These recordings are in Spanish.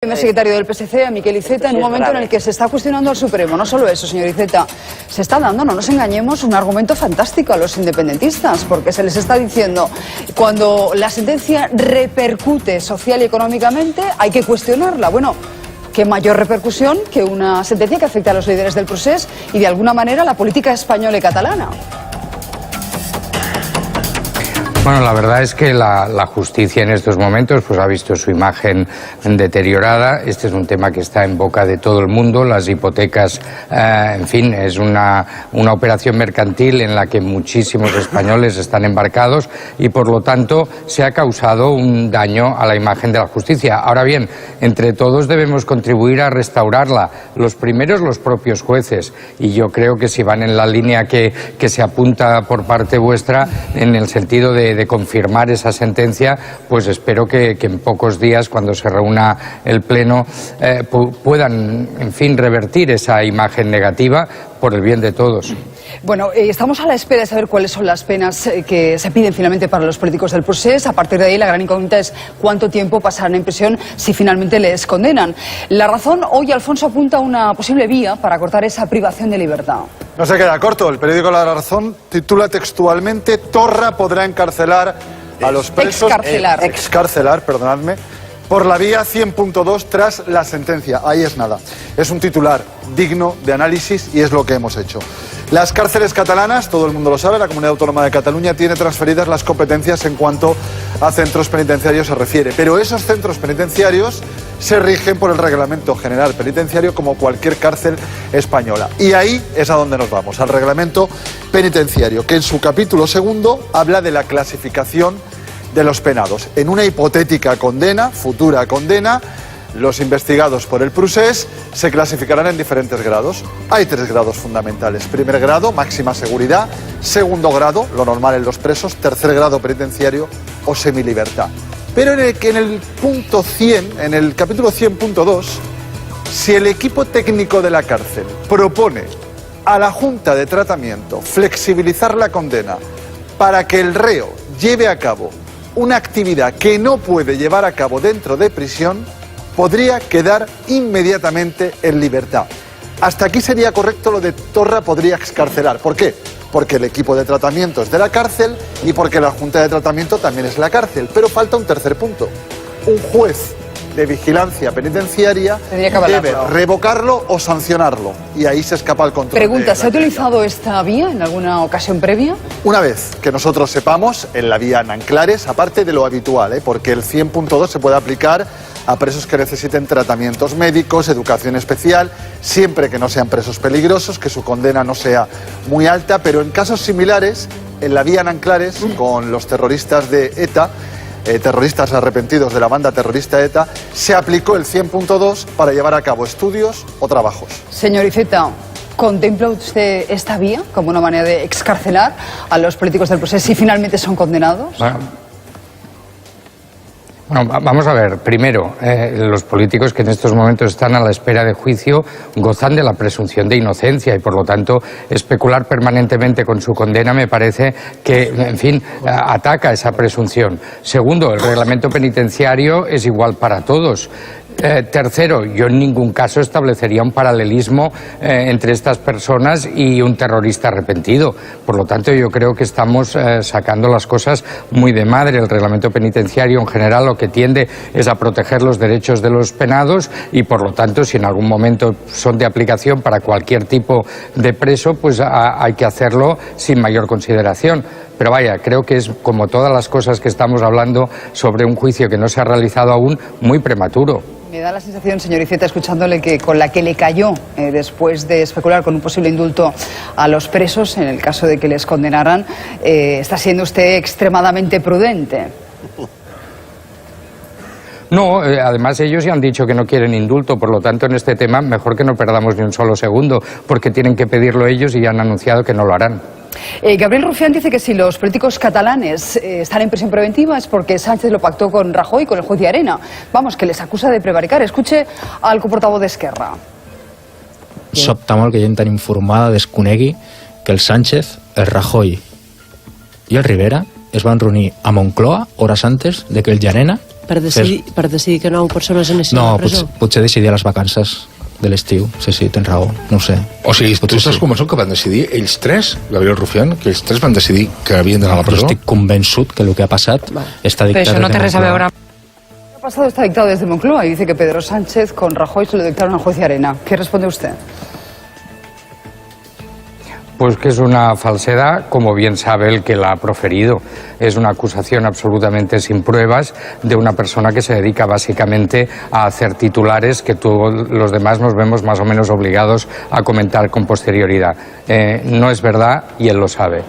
El secretario del PSC, a Miquel Iceta, en un momento en el que se está cuestionando al Supremo. No solo eso, señor Iceta, se está dando, no nos engañemos, un argumento fantástico a los independentistas, porque se les está diciendo, cuando la sentencia repercute social y económicamente, hay que cuestionarla. Bueno, ¿qué mayor repercusión que una sentencia que afecta a los líderes del procés y de alguna manera a la política española y catalana? Bueno, la verdad es que la justicia en estos momentos pues ha visto su imagen deteriorada. Este es un tema que está en boca de todo el mundo. Las hipotecas, en fin, es una operación mercantil en la que muchísimos españoles están embarcados y por lo tanto se ha causado un daño a la imagen de la justicia. Ahora bien, entre todos debemos contribuir a restaurarla. Los primeros, los propios jueces, y yo creo que si van en la línea que se apunta por parte vuestra, en el sentido de confirmar esa sentencia, pues espero que en pocos días, cuando se reúna el Pleno, puedan, en fin, revertir esa imagen negativa por el bien de todos. Bueno, estamos a la espera de saber cuáles son las penas que se piden finalmente para los políticos del procés. A partir de ahí, la gran incógnita es cuánto tiempo pasarán en prisión si finalmente les condenan. La Razón, hoy Alfonso apunta a una posible vía para cortar esa privación de libertad. No se queda corto. El periódico La Razón titula textualmente: Torra podrá encarcelar a los presos... Excarcelar, perdonadme, por la vía 100.2 tras la sentencia. Ahí es nada. Es un titular digno de análisis y es lo que hemos hecho. Las cárceles catalanas, todo el mundo lo sabe, la Comunidad Autónoma de Cataluña tiene transferidas las competencias en cuanto a centros penitenciarios se refiere. Pero esos centros penitenciarios se rigen por el Reglamento General Penitenciario como cualquier cárcel española. Y ahí es a donde nos vamos, al Reglamento Penitenciario, que en su capítulo segundo habla de la clasificación de los penados. En una hipotética condena, futura condena, los investigados por el procés se clasificarán en diferentes grados. Hay 3 grados fundamentales. Primer grado, máxima seguridad. Segundo grado, lo normal en los presos. Tercer grado, penitenciario o semilibertad. Pero en el punto 100, en el capítulo 100.2, si el equipo técnico de la cárcel propone a la Junta de Tratamiento flexibilizar la condena para que el reo lleve a cabo una actividad que no puede llevar a cabo dentro de prisión, podría quedar inmediatamente en libertad. Hasta aquí sería correcto lo de Torra podría excarcelar. ¿Por qué? Porque el equipo de tratamiento es de la cárcel y porque la Junta de Tratamiento también es la cárcel. Pero falta un tercer punto. Un juez de vigilancia penitenciaria debe revocarlo o sancionarlo. Y ahí se escapa el control. Pregunta, ¿se ha utilizado esta vía en alguna ocasión previa? Una vez que nosotros sepamos, en la vía Nanclares, aparte de lo habitual, porque el 100.2 se puede aplicar a presos que necesiten tratamientos médicos, educación especial, siempre que no sean presos peligrosos, que su condena no sea muy alta, pero en casos similares, en la vía Nanclares, con los terroristas de ETA, terroristas arrepentidos de la banda terrorista ETA, se aplicó el 100.2 para llevar a cabo estudios o trabajos. Señor Iceta, ¿contempla usted esta vía como una manera de excarcelar a los políticos del proceso si finalmente son condenados? Bueno, vamos a ver. Primero, los políticos que en estos momentos están a la espera de juicio gozan de la presunción de inocencia y, por lo tanto, especular permanentemente con su condena me parece que, en fin, ataca esa presunción. Segundo, el reglamento penitenciario es igual para todos. Tercero, yo en ningún caso establecería un paralelismo entre estas personas y un terrorista arrepentido. Por lo tanto, yo creo que estamos sacando las cosas muy de madre. El reglamento penitenciario en general lo que tiende es a proteger los derechos de los penados y, por lo tanto, si en algún momento son de aplicación para cualquier tipo de preso, pues hay que hacerlo sin mayor consideración. Pero vaya, creo que es, como todas las cosas que estamos hablando sobre un juicio que no se ha realizado aún, muy prematuro. Me da la sensación, señor Iceta, escuchándole, que con la que le cayó después de especular con un posible indulto a los presos, en el caso de que les condenaran, está siendo usted extremadamente prudente. No, además ellos ya han dicho que no quieren indulto, por lo tanto en este tema mejor que no perdamos ni un solo segundo, porque tienen que pedirlo ellos y ya han anunciado que no lo harán. Gabriel Rufián dice que si los políticos catalanes están en prisión preventiva es porque Sánchez lo pactó con Rajoy, con el juez de Arena. Vamos, que les acusa de prevaricar. Escuche al coportavoz d'Esquerra. Sobta molt que gent tan informada desconegui que el Sánchez, el Rajoy i el Rivera es van reunir a Moncloa hores antes de que el Llarena Per decidir que 9 persones anessin a la presó? No, potser decidir a les vacances de l'estiu. Sí, tens raó, no ho sé. O sigui, tu estàs convençut que van decidir ells tres, Gabriel Rufián, que ells tres van decidir que havien d'anar a la presó? Jo estic convençut que el que ha passat està dictat Però això no té res a veure. Lo que ha pasado está dictado desde Moncloa y dice que Pedro Sánchez con Rajoy se lo dictaron al juez de Arena. ¿Qué responde usted? Pues que es una falsedad, como bien sabe el que la ha proferido. Es una acusación absolutamente sin pruebas de una persona que se dedica básicamente a hacer titulares que todos los demás nos vemos más o menos obligados a comentar con posterioridad. No es verdad y él lo sabe.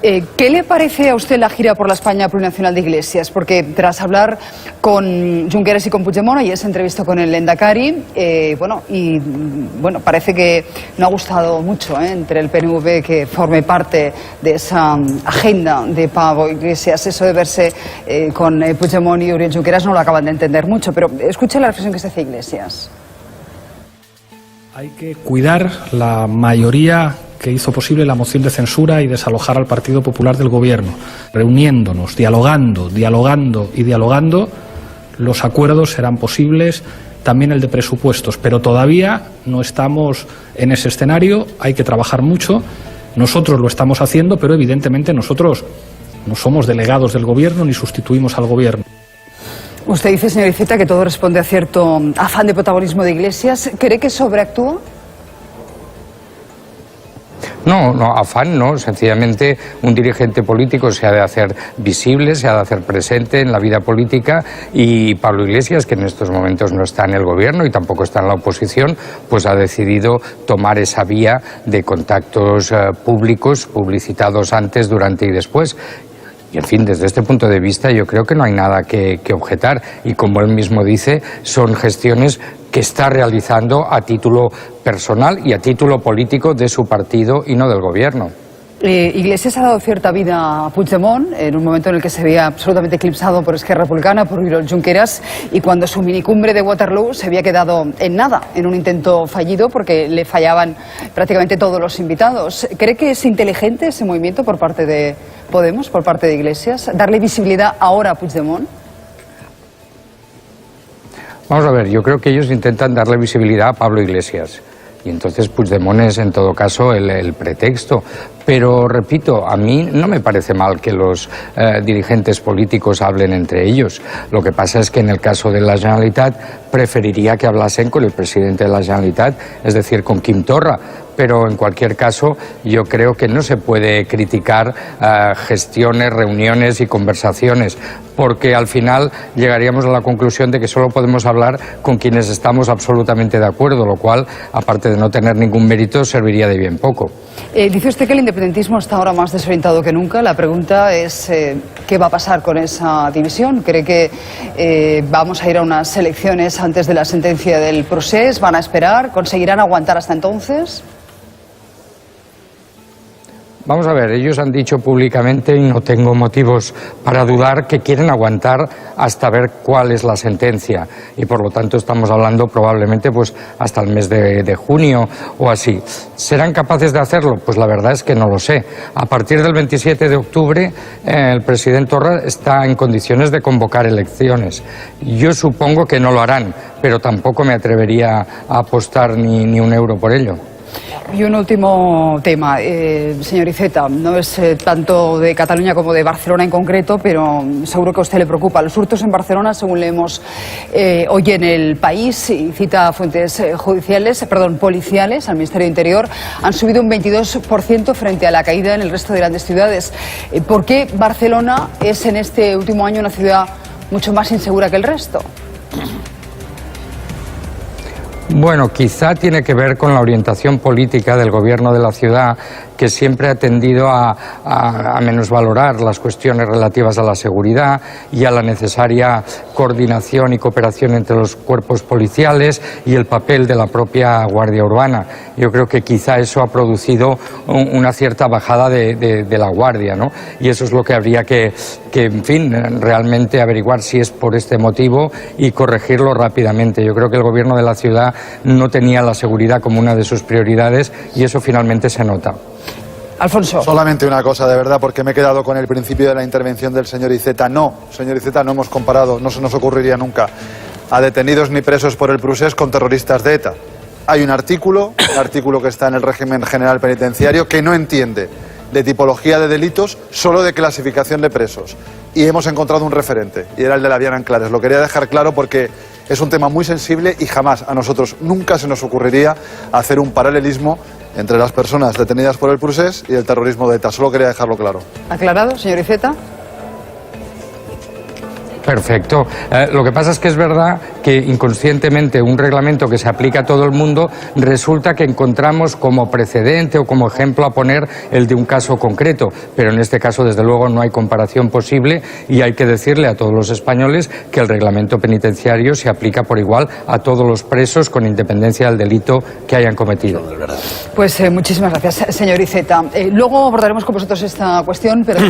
¿Qué le parece a usted la gira por la España plurinacional de Iglesias? Porque tras hablar con Junqueras y con Puigdemont, ayer se entrevistó con el Lehendakari, parece que no ha gustado mucho entre el PNV que forme parte de esa agenda de Pablo Iglesias. Eso de verse con Puigdemont y Oriol Junqueras no lo acaban de entender mucho, pero escuche la reflexión que se hace Iglesias. Hay que cuidar la mayoría que hizo posible la moción de censura y desalojar al Partido Popular del Gobierno. Reuniéndonos, dialogando, los acuerdos serán posibles, también el de presupuestos, pero todavía no estamos en ese escenario, hay que trabajar mucho, nosotros lo estamos haciendo, pero evidentemente nosotros no somos delegados del Gobierno ni sustituimos al Gobierno. Usted dice, señor Iceta, que todo responde a cierto afán de protagonismo de Iglesias. ¿Cree que sobreactúa? No, afán no, sencillamente un dirigente político se ha de hacer visible, se ha de hacer presente en la vida política y Pablo Iglesias, que en estos momentos no está en el gobierno y tampoco está en la oposición, pues ha decidido tomar esa vía de contactos públicos, publicitados antes, durante y después. Y en fin, desde este punto de vista yo creo que no hay nada que objetar y como él mismo dice, son gestiones que está realizando a título personal y a título político de su partido y no del gobierno. Iglesias ha dado cierta vida a Puigdemont en un momento en el que se veía absolutamente eclipsado por Esquerra Republicana, por Oriol Junqueras, y cuando su minicumbre de Waterloo se había quedado en nada, en un intento fallido porque le fallaban prácticamente todos los invitados. ¿Cree que es inteligente ese movimiento por parte de Podemos, por parte de Iglesias, darle visibilidad ahora a Puigdemont? Vamos a ver, yo creo que ellos intentan darle visibilidad a Pablo Iglesias. Y entonces Puigdemont es en todo caso el pretexto. Pero repito, a mí no me parece mal que los dirigentes políticos hablen entre ellos. Lo que pasa es que en el caso de la Generalitat preferiría que hablasen con el presidente de la Generalitat, es decir, con Quim Torra. Pero en cualquier caso yo creo que no se puede criticar gestiones, reuniones y conversaciones, porque al final llegaríamos a la conclusión de que solo podemos hablar con quienes estamos absolutamente de acuerdo, lo cual, aparte de no tener ningún mérito, serviría de bien poco. Dice usted que el independentismo está ahora más desorientado que nunca. La pregunta es ¿qué va a pasar con esa división? ¿Cree que vamos a ir a unas elecciones antes de la sentencia del procés? ¿Van a esperar? ¿Conseguirán aguantar hasta entonces? Vamos a ver, ellos han dicho públicamente, y no tengo motivos para dudar, que quieren aguantar hasta ver cuál es la sentencia. Y por lo tanto estamos hablando probablemente pues hasta el mes de junio o así. ¿Serán capaces de hacerlo? Pues la verdad es que no lo sé. A partir del 27 de octubre el presidente Torra está en condiciones de convocar elecciones. Yo supongo que no lo harán, pero tampoco me atrevería a apostar ni un euro por ello. Y un último tema, señor Iceta, no es tanto de Cataluña como de Barcelona en concreto, pero seguro que a usted le preocupa. Los hurtos en Barcelona, según leemos hoy en El País, y cita fuentes policiales al Ministerio de Interior, han subido un 22% frente a la caída en el resto de grandes ciudades. ¿Por qué Barcelona es en este último año una ciudad mucho más insegura que el resto? Bueno, quizá tiene que ver con la orientación política del gobierno de la ciudad, que siempre ha tendido a menosvalorar las cuestiones relativas a la seguridad y a la necesaria coordinación y cooperación entre los cuerpos policiales y el papel de la propia Guardia Urbana. Yo creo que quizá eso ha producido una cierta bajada de la Guardia, ¿no? Y eso es lo que habría que, en fin, realmente averiguar si es por este motivo y corregirlo rápidamente. Yo creo que el gobierno de la ciudad no tenía la seguridad como una de sus prioridades y eso finalmente se nota. Alfonso. Solamente una cosa, de verdad, porque me he quedado con el principio de la intervención del señor Iceta. No, señor Iceta, no hemos comparado, no se nos ocurriría nunca, a detenidos ni presos por el procés con terroristas de ETA. Hay un artículo que está en el régimen general penitenciario, que no entiende de tipología de delitos, solo de clasificación de presos. Y hemos encontrado un referente, y era el de la Diana Anclares. Lo quería dejar claro porque es un tema muy sensible y jamás a nosotros nunca se nos ocurriría hacer un paralelismo entre las personas detenidas por el procés y el terrorismo de ETA. Solo quería dejarlo claro. ¿Aclarado, señor Iceta? Perfecto. Lo que pasa es que es verdad que inconscientemente un reglamento que se aplica a todo el mundo resulta que encontramos como precedente o como ejemplo a poner el de un caso concreto, pero en este caso desde luego no hay comparación posible y hay que decirle a todos los españoles que el reglamento penitenciario se aplica por igual a todos los presos con independencia del delito que hayan cometido. Pues muchísimas gracias, señor Iceta. Luego abordaremos con vosotros esta cuestión, pero